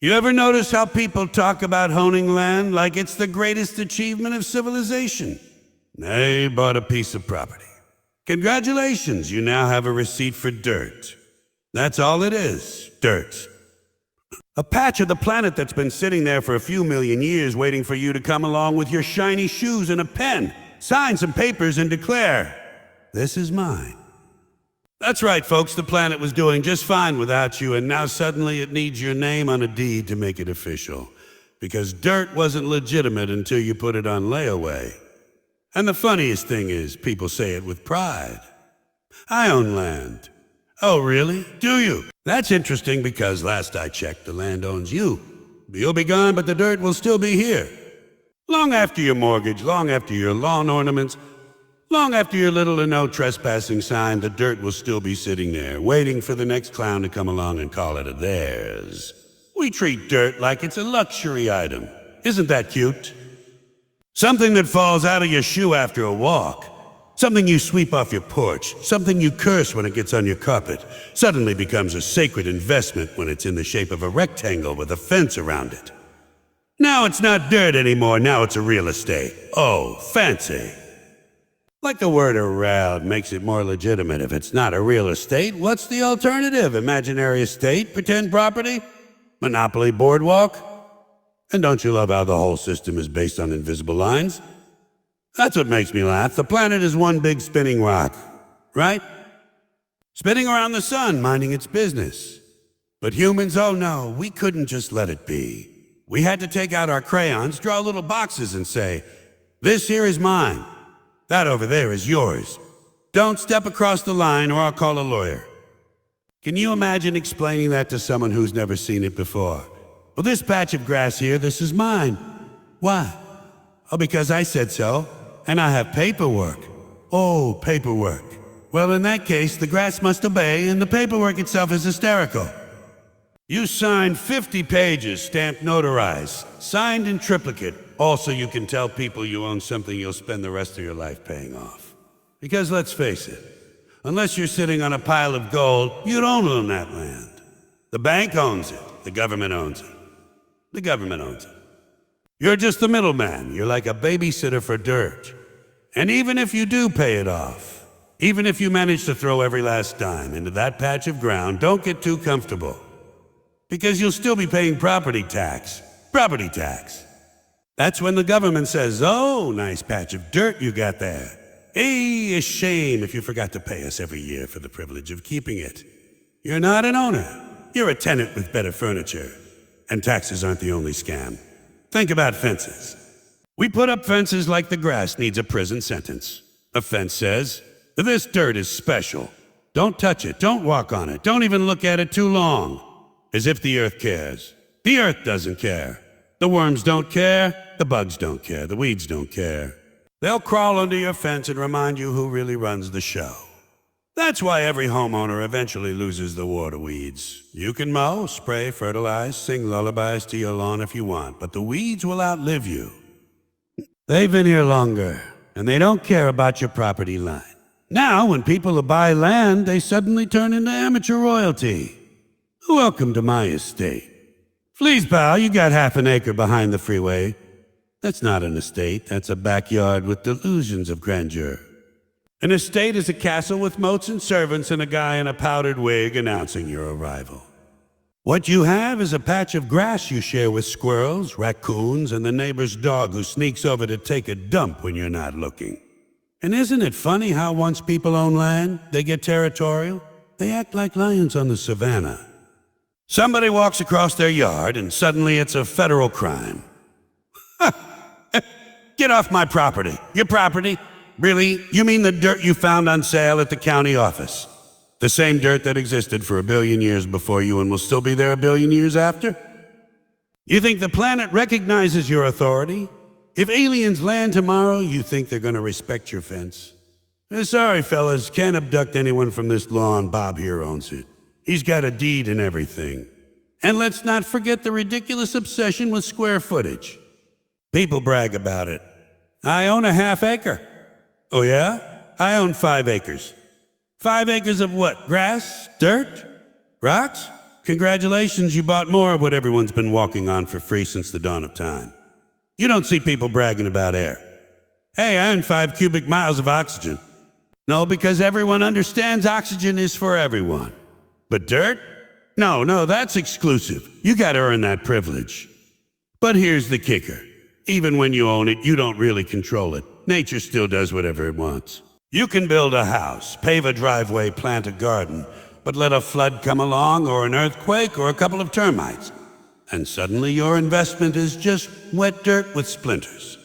You ever notice how people talk about honing land like it's the greatest achievement of civilization? They bought a piece of property. Congratulations, you now have a receipt for dirt. That's all it is, dirt. A patch of the planet that's been sitting there for a few million years waiting for you to come along with your shiny shoes and a pen, sign some papers and declare, "This is mine." That's right, folks, the planet was doing just fine without you, and now suddenly it needs your name on a deed to make it official. Because dirt wasn't legitimate until you put it on layaway. And the funniest thing is, people say it with pride. I own land. Oh, really? Do you? That's interesting because last I checked, the land owns you. You'll be gone, but the dirt will still be here. Long after your mortgage, long after your lawn ornaments, long after your little or no trespassing sign, the dirt will still be sitting there, waiting for the next clown to come along and call it a theirs. We treat dirt like it's a luxury item. Isn't that cute? Something that falls out of your shoe after a walk. Something you sweep off your porch. Something you curse when it gets on your carpet. Suddenly becomes a sacred investment when it's in the shape of a rectangle with a fence around it. Now it's not dirt anymore, now it's a real estate. Oh, fancy. Like the word around makes it more legitimate. If it's not a real estate, what's the alternative? Imaginary estate? Pretend property? Monopoly boardwalk? And don't you love how the whole system is based on invisible lines? That's what makes me laugh. The planet is one big spinning rock, right? Spinning around the sun, minding its business. But humans, oh no, we couldn't just let it be. We had to take out our crayons, draw little boxes and say, "This here is mine. That over there is yours. Don't step across the line or I'll call a lawyer." Can you imagine explaining that to someone who's never seen it before? "Well, this patch of grass here, this is mine." Why? "Oh, because I said so, and I have paperwork." "Oh, paperwork. Well, in that case, the grass must obey, and the paperwork itself is hysterical." You signed 50 pages, stamped notarized, signed in triplicate. Also, you can tell people you own something you'll spend the rest of your life paying off. Because let's face it, unless you're sitting on a pile of gold, you don't own that land. The bank owns it. The government owns it. The government owns it. You're just the middleman. You're like a babysitter for dirt. And even if you do pay it off, even if you manage to throw every last dime into that patch of ground, don't get too comfortable. Because you'll still be paying property tax. Property tax. That's when the government says, "Oh, nice patch of dirt you got there. Hey, a shame if you forgot to pay us every year for the privilege of keeping it. You're not an owner. You're a tenant with better furniture. And taxes aren't the only scam. Think about fences. We put up fences like the grass needs a prison sentence. A fence says, 'This dirt is special. Don't touch it. Don't walk on it. Don't even look at it too long.' As if the earth cares. The earth doesn't care. The worms don't care. The bugs don't care. The weeds don't care. They'll crawl under your fence and remind you who really runs the show. That's why every homeowner eventually loses the war to weeds. You can mow, spray, fertilize, sing lullabies to your lawn if you want, but the weeds will outlive you. They've been here longer, and they don't care about your property line. Now, when people buy land, they suddenly turn into amateur royalty. Welcome to my estate. Please, pal, you got half an acre behind the freeway. That's not an estate, that's a backyard with delusions of grandeur. An estate is a castle with moats and servants and a guy in a powdered wig announcing your arrival. What you have is a patch of grass you share with squirrels, raccoons, and the neighbor's dog who sneaks over to take a dump when you're not looking. And isn't it funny how once people own land, they get territorial? They act like lions on the savannah. Somebody walks across their yard and suddenly it's a federal crime. Get off my property. Your property? Really? You mean the dirt you found on sale at the county office? The same dirt that existed for 1 billion years before you and will still be there 1 billion years after? You think the planet recognizes your authority? If aliens land tomorrow, you think they're going to respect your fence? Sorry, fellas, can't abduct anyone from this lawn. Bob here owns it. He's got a deed and everything. And let's not forget the ridiculous obsession with square footage. People brag about it. I own a half acre. Oh yeah? I own 5 acres. 5 acres of what? Grass? Dirt? Rocks? Congratulations, you bought more of what everyone's been walking on for free since the dawn of time. You don't see people bragging about air. Hey, I earned 5 cubic miles of oxygen. No, because everyone understands oxygen is for everyone. But dirt? No, that's exclusive. You gotta earn that privilege. But here's the kicker. Even when you own it, you don't really control it. Nature still does whatever it wants. You can build a house, pave a driveway, plant a garden, but let a flood come along, or an earthquake, or a couple of termites, and suddenly your investment is just wet dirt with splinters.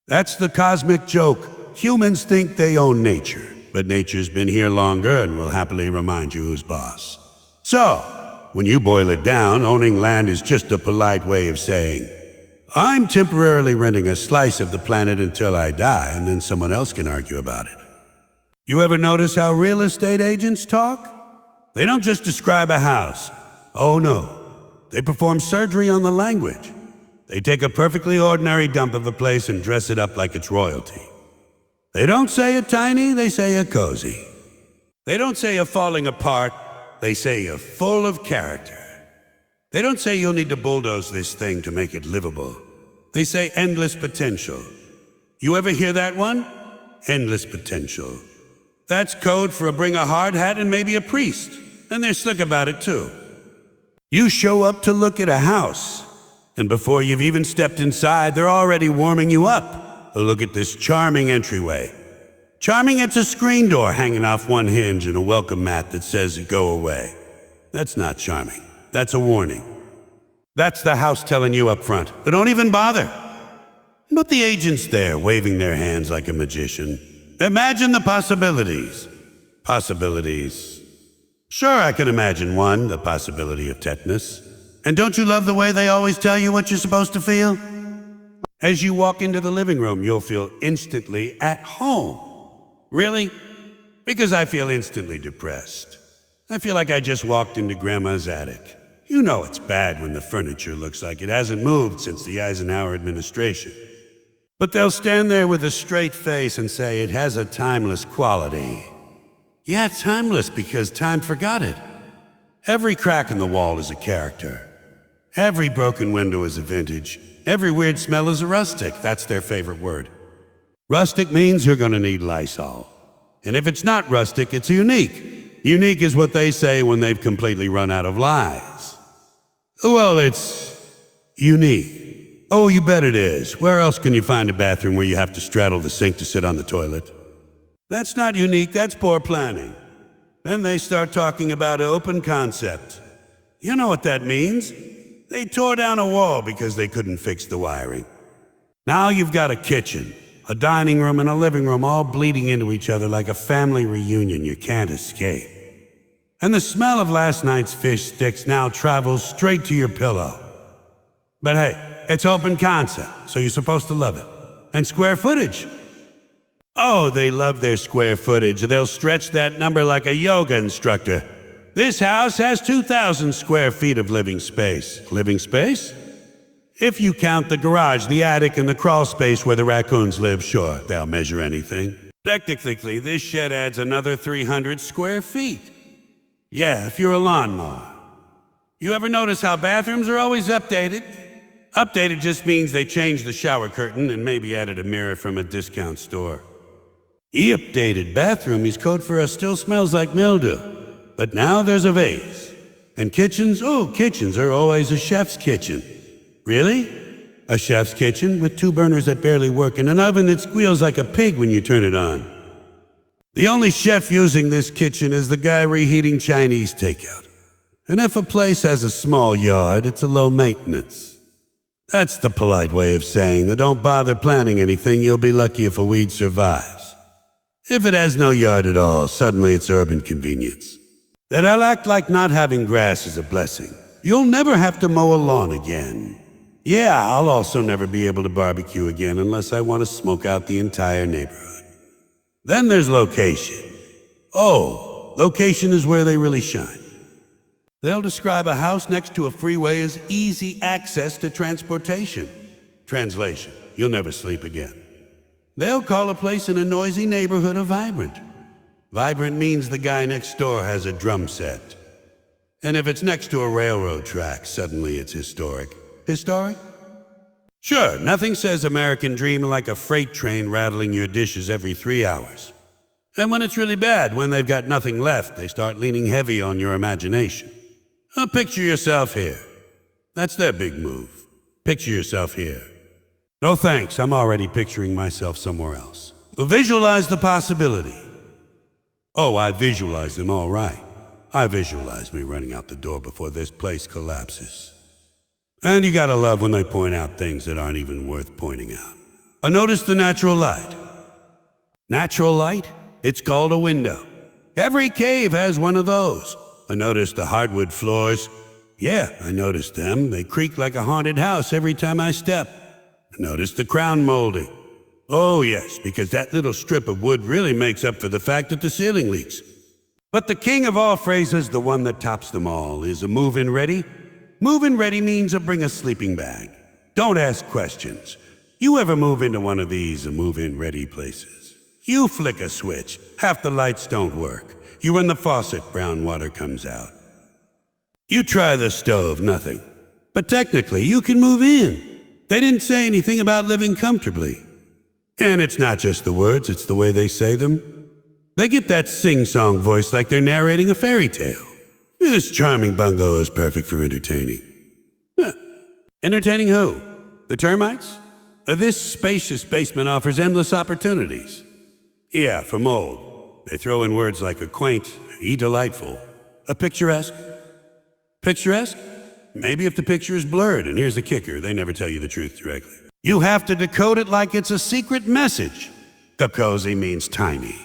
That's the cosmic joke. Humans think they own nature, but nature's been here longer and will happily remind you who's boss. So, when you boil it down, owning land is just a polite way of saying, I'm temporarily renting a slice of the planet until I die, and then someone else can argue about it. You ever notice how real estate agents talk? They don't just describe a house. Oh no. They perform surgery on the language. They take a perfectly ordinary dump of a place and dress it up like it's royalty. They don't say a tiny, they say a cozy. They don't say a falling apart, they say you're full of character. They don't say you'll need to bulldoze this thing to make it livable. They say endless potential. You ever hear that one? Endless potential. That's code for bring a hard hat and maybe a priest. And they're slick about it too. You show up to look at a house, and before you've even stepped inside, they're already warming you up. Look at this charming entryway. Charming, it's a screen door hanging off one hinge and a welcome mat that says go away. That's not charming. That's a warning. That's the house telling you up front, but don't even bother. But the agent's there, waving their hands like a magician. Imagine the possibilities. Possibilities. Sure, I can imagine one, the possibility of tetanus. And don't you love the way they always tell you what you're supposed to feel? As you walk into the living room, you'll feel instantly at home. Really? Because I feel instantly depressed. I feel like I just walked into Grandma's attic. You know it's bad when the furniture looks like it hasn't moved since the Eisenhower administration. But they'll stand there with a straight face and say it has a timeless quality. Yeah, timeless because time forgot it. Every crack in the wall is a character. Every broken window is a vintage. Every weird smell is a rustic. That's their favorite word. Rustic means you're gonna need Lysol. And if it's not rustic, it's unique. Unique is what they say when they've completely run out of lies. Well, it's unique. Oh, you bet it is. Where else can you find a bathroom where you have to straddle the sink to sit on the toilet? That's not unique, that's poor planning. Then they start talking about open concept. You know what that means? They tore down a wall because they couldn't fix the wiring. Now you've got a kitchen, a dining room, and a living room all bleeding into each other like a family reunion you can't escape. And the smell of last night's fish sticks now travels straight to your pillow. But hey, it's open concept, so you're supposed to love it. And square footage. Oh, they love their square footage. They'll stretch that number like a yoga instructor. This house has 2,000 square feet of living space. Living space? If you count the garage, the attic, and the crawl space where the raccoons live, sure, they'll measure anything. Technically, this shed adds another 300 square feet. Yeah, if you're a lawnmower. You ever notice how bathrooms are always updated? Updated just means they changed the shower curtain and maybe added a mirror from a discount store. Updated bathroom is code for still smells like mildew. But now there's a vase. And kitchens? Oh, kitchens are always a chef's kitchen. Really? A chef's kitchen with 2 burners that barely work and an oven that squeals like a pig when you turn it on. The only chef using this kitchen is the guy reheating Chinese takeout. And if a place has a small yard, it's a low maintenance. That's the polite way of saying that don't bother planting anything, you'll be lucky if a weed survives. If it has no yard at all, suddenly it's urban convenience. That I'll act like not having grass is a blessing. You'll never have to mow a lawn again. Yeah, I'll also never be able to barbecue again unless I want to smoke out the entire neighborhood. Then there's location. Oh, location is where they really shine. They'll describe a house next to a freeway as easy access to transportation. Translation, you'll never sleep again. They'll call a place in a noisy neighborhood a vibrant. Vibrant means the guy next door has a drum set. And if it's next to a railroad track, suddenly it's historic. Historic? Sure, nothing says American dream like a freight train rattling your dishes every 3 hours. And when it's really bad, when they've got nothing left, they start leaning heavy on your imagination. Picture yourself here. That's their big move. Picture yourself here. No thanks, I'm already picturing myself somewhere else. Visualize the possibility. Oh, I visualize them all right. I visualize me running out the door before this place collapses. And you gotta love when they point out things that aren't even worth pointing out. Notice the natural light. Natural light? It's called a window. Every cave has one of those. I noticed the hardwood floors. Yeah, I noticed them. They creak like a haunted house every time I step. I noticed the crown molding. Oh yes, because that little strip of wood really makes up for the fact that the ceiling leaks. But the king of all phrases, the one that tops them all, is a move-in ready. Move-in ready means bring a sleeping bag. Don't ask questions. You ever move into one of these move-in ready places? You flick a switch, half the lights don't work. You run the faucet, brown water comes out. You try the stove, nothing. But technically, you can move in. They didn't say anything about living comfortably. And it's not just the words, it's the way they say them. They get that sing-song voice like they're narrating a fairy tale. This charming bungalow is perfect for entertaining. Entertaining who? The termites? This spacious basement offers endless opportunities. Yeah, for mold. They throw in words like a quaint, delightful, a picturesque. Picturesque? Maybe if the picture is blurred, and here's the kicker, they never tell you the truth directly. You have to decode it like it's a secret message. The cozy means tiny.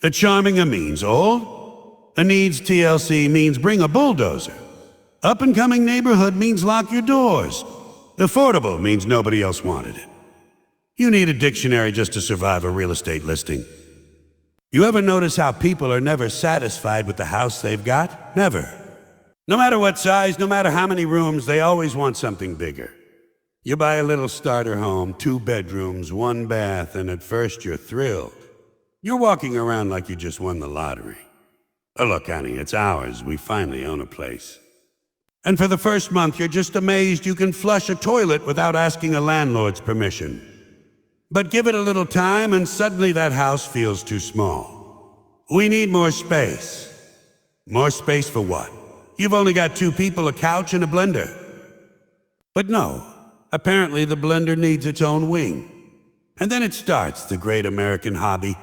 The charming means old. A needs TLC means bring a bulldozer. Up-and-coming neighborhood means lock your doors. Affordable means nobody else wanted it. You need a dictionary just to survive a real estate listing. You ever notice how people are never satisfied with the house they've got? Never. No matter what size, no matter how many rooms, they always want something bigger. You buy a little starter home, 2 bedrooms, 1 bath, and at first you're thrilled. You're walking around like you just won the lottery. Oh, look, honey, it's ours. We finally own a place. And for the first month, you're just amazed you can flush a toilet without asking a landlord's permission. But give it a little time, and suddenly that house feels too small. We need more space. More space for what? You've only got 2 people, a couch, and a blender. But no, apparently the blender needs its own wing. And then it starts, the great American hobby.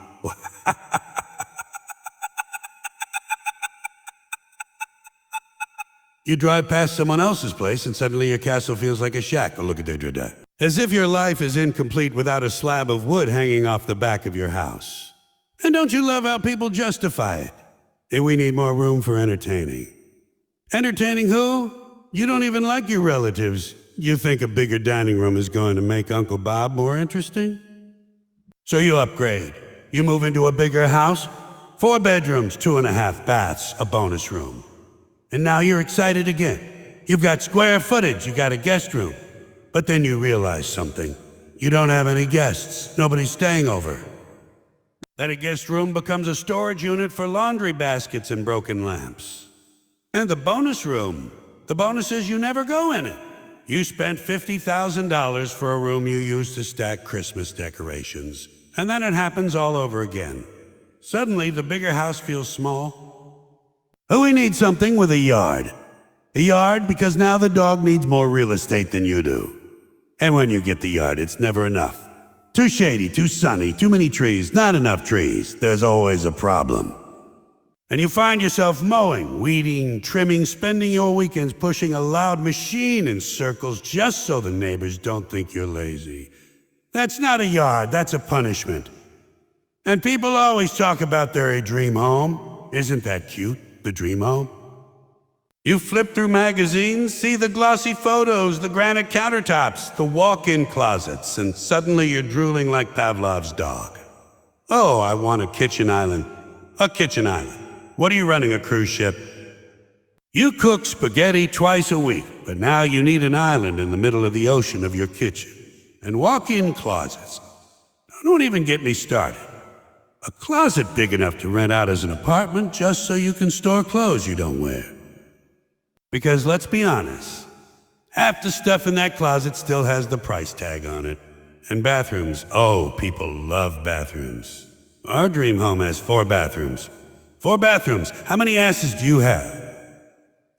You drive past someone else's place and suddenly your castle feels like a shack. Oh, look at that. As if your life is incomplete without a slab of wood hanging off the back of your house. And don't you love how people justify it? And we need more room for entertaining. Entertaining who? You don't even like your relatives. You think a bigger dining room is going to make Uncle Bob more interesting? So you upgrade. You move into a bigger house, 4 bedrooms, 2.5 baths, a bonus room. And now you're excited again. You've got square footage, you got a guest room. But then you realize something. You don't have any guests. Nobody's staying over. Then a guest room becomes a storage unit for laundry baskets and broken lamps. And the bonus room, the bonus is you never go in it. You spent $50,000 for a room you used to stack Christmas decorations. And then it happens all over again. Suddenly, the bigger house feels small. Oh, we need something with a yard. A yard because now the dog needs more real estate than you do. And when you get the yard, it's never enough. Too shady, too sunny, too many trees, not enough trees. There's always a problem. And you find yourself mowing, weeding, trimming, spending your weekends pushing a loud machine in circles just so the neighbors don't think you're lazy. That's not a yard, that's a punishment. And people always talk about their dream home. Isn't that cute, the dream home? You flip through magazines, see the glossy photos, the granite countertops, the walk-in closets, and suddenly you're drooling like Pavlov's dog. Oh, I want a kitchen island. A kitchen island. What are you running, a cruise ship? You cook spaghetti twice a week, but now you need an island in the middle of the ocean of your kitchen. And walk-in closets. Don't even get me started. A closet big enough to rent out as an apartment just so you can store clothes you don't wear. Because let's be honest, half the stuff in that closet still has the price tag on it. And bathrooms, oh, people love bathrooms. Our dream home has 4 bathrooms. 4 bathrooms. How many asses do you have?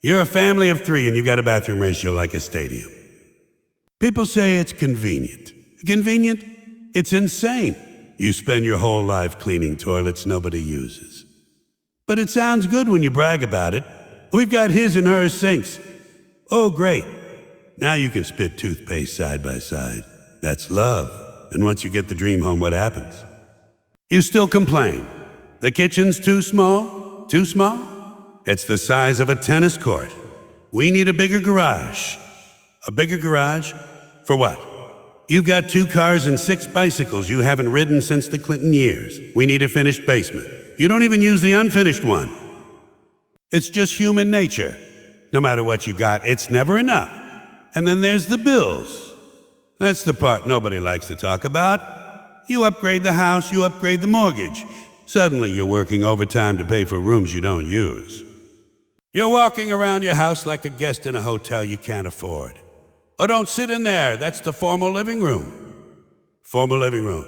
You're a family of 3 and you got a bathroom ratio like a stadium. People say it's convenient. Convenient? It's insane. You spend your whole life cleaning toilets nobody uses. But it sounds good when you brag about it. We've got his and hers sinks. Oh, great. Now you can spit toothpaste side by side. That's love. And once you get the dream home, what happens? You still complain. The kitchen's too small? Too small? It's the size of a tennis court. We need a bigger garage. A bigger garage? For what? You've got 2 cars and 6 bicycles you haven't ridden since the Clinton years. We need a finished basement. You don't even use the unfinished one. It's just human nature. No matter what you got, it's never enough. And then there's the bills. That's the part nobody likes to talk about. You upgrade the house, you upgrade the mortgage. Suddenly you're working overtime to pay for rooms you don't use. You're walking around your house like a guest in a hotel you can't afford. Oh, don't sit in there. That's the formal living room. Formal living room.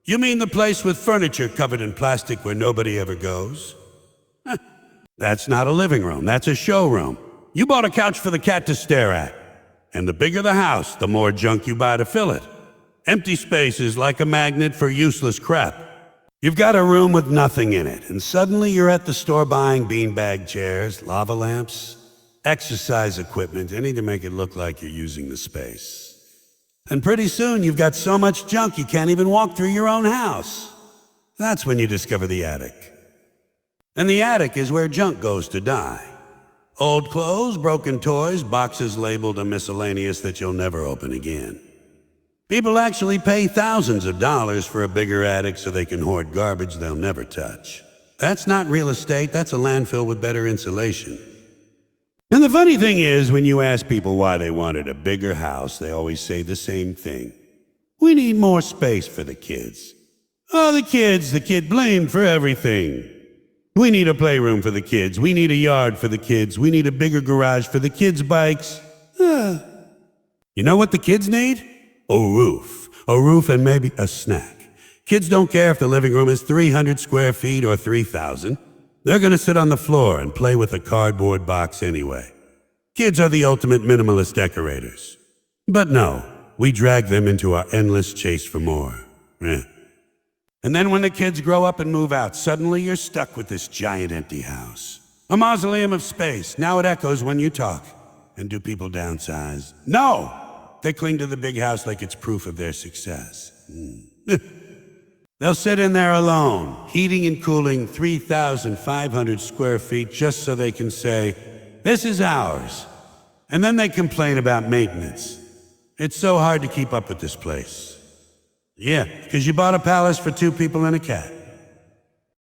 You mean the place with furniture covered in plastic where nobody ever goes? That's not a living room. That's a showroom. You bought a couch for the cat to stare at. And the bigger the house, the more junk you buy to fill it. Empty space is like a magnet for useless crap. You've got a room with nothing in it, and suddenly you're at the store buying beanbag chairs, lava lamps, exercise equipment, anything to make it look like you're using the space. And pretty soon you've got so much junk you can't even walk through your own house. That's when you discover the attic. And the attic is where junk goes to die. Old clothes, broken toys, boxes labeled a miscellaneous that you'll never open again. People actually pay thousands of dollars for a bigger attic so they can hoard garbage they'll never touch. That's not real estate, that's a landfill with better insulation. And the funny thing is, when you ask people why they wanted a bigger house, they always say the same thing. We need more space for the kids. Oh, the kid blamed for everything. We need a playroom for the kids. We need a yard for the kids. We need a bigger garage for the kids' bikes. You know what the kids need? A roof. A roof and maybe a snack. Kids don't care if the living room is 300 square feet or 3,000. They're going to sit on the floor and play with a cardboard box anyway. Kids are the ultimate minimalist decorators. But no, we drag them into our endless chase for more. And then when the kids grow up and move out, suddenly you're stuck with this giant empty house. A mausoleum of space. Now it echoes when you talk. And do people downsize? No! They cling to the big house like it's proof of their success. They'll sit in there alone, heating and cooling 3,500 square feet just so they can say, "This is ours." And then they complain about maintenance. It's so hard to keep up with this place. Yeah, because you bought a palace for 2 people and a cat.